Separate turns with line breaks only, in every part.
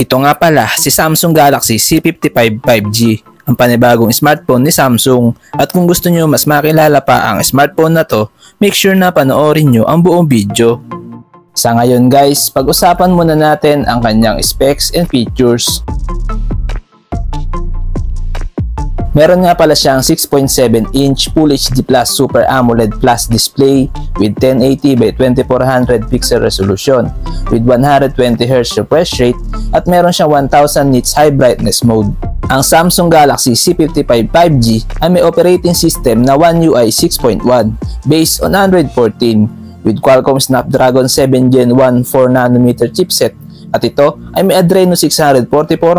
Ito nga pala si Samsung Galaxy C55 5G, ang panibagong smartphone ni Samsung. At kung gusto nyo mas makilala pa ang smartphone na to, make sure na panoorin nyo ang buong video. Sa ngayon guys, pag-usapan muna natin ang kanyang specs and features. Meron nga pala siyang 6.7-inch Full HD Plus Super AMOLED Plus display with 1080 by 2400 pixel resolution with 120Hz refresh rate at meron siyang 1000 nits high brightness mode. Ang Samsung Galaxy C55 5G ay may operating system na One UI 6.1 based on Android 14 with Qualcomm Snapdragon 7 Gen 1 4nm chipset at ito ay may Adreno 644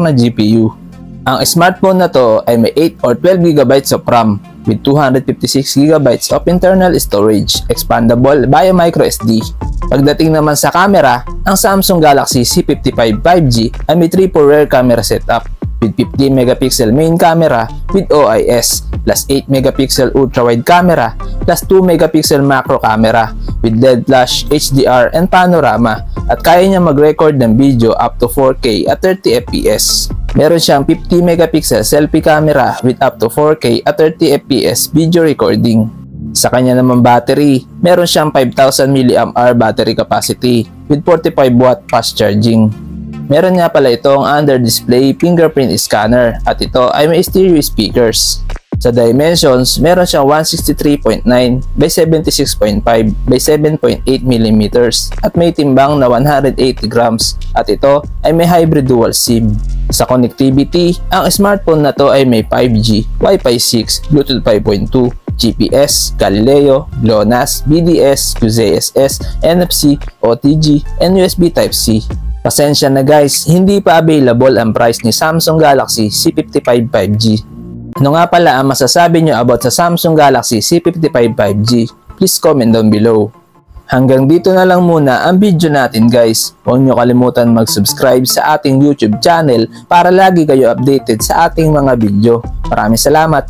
na GPU. Ang smartphone na to ay may 8 or 12GB of RAM with 256GB of internal storage, expandable via microSD. Pagdating naman sa camera, ang Samsung Galaxy C55 5G ay may triple rear camera setup with 50MP main camera with OIS plus 8MP ultra-wide camera plus 2MP macro camera with LED flash, HDR, and panorama at kaya niya mag-record ng video up to 4K at 30fps. Meron siyang 50MP selfie camera with up to 4K at 30fps video recording. Sa kanya naman battery, meron siyang 5000 mAh battery capacity with 45W fast charging. Meron nga pala itong under-display fingerprint scanner at ito ay may stereo speakers. Sa dimensions, meron siyang 163.9 by 76.5 by 7.8mm at may timbang na 180 grams at ito ay may hybrid dual SIM. Sa connectivity, ang smartphone na to ay may 5G, Wi-Fi 6, Bluetooth 5.2, GPS, Galileo, GLONASS, BDS, QZSS, NFC, OTG, and USB Type-C. Pasensya na guys, hindi pa available ang price ni Samsung Galaxy C55 5G. Ano nga pala ang masasabi nyo about sa Samsung Galaxy C55 5G? Please comment down below. Hanggang dito na lang muna ang video natin guys. Huwag nyo kalimutan mag-subscribe sa ating YouTube channel para lagi kayo updated sa ating mga video. Maraming salamat!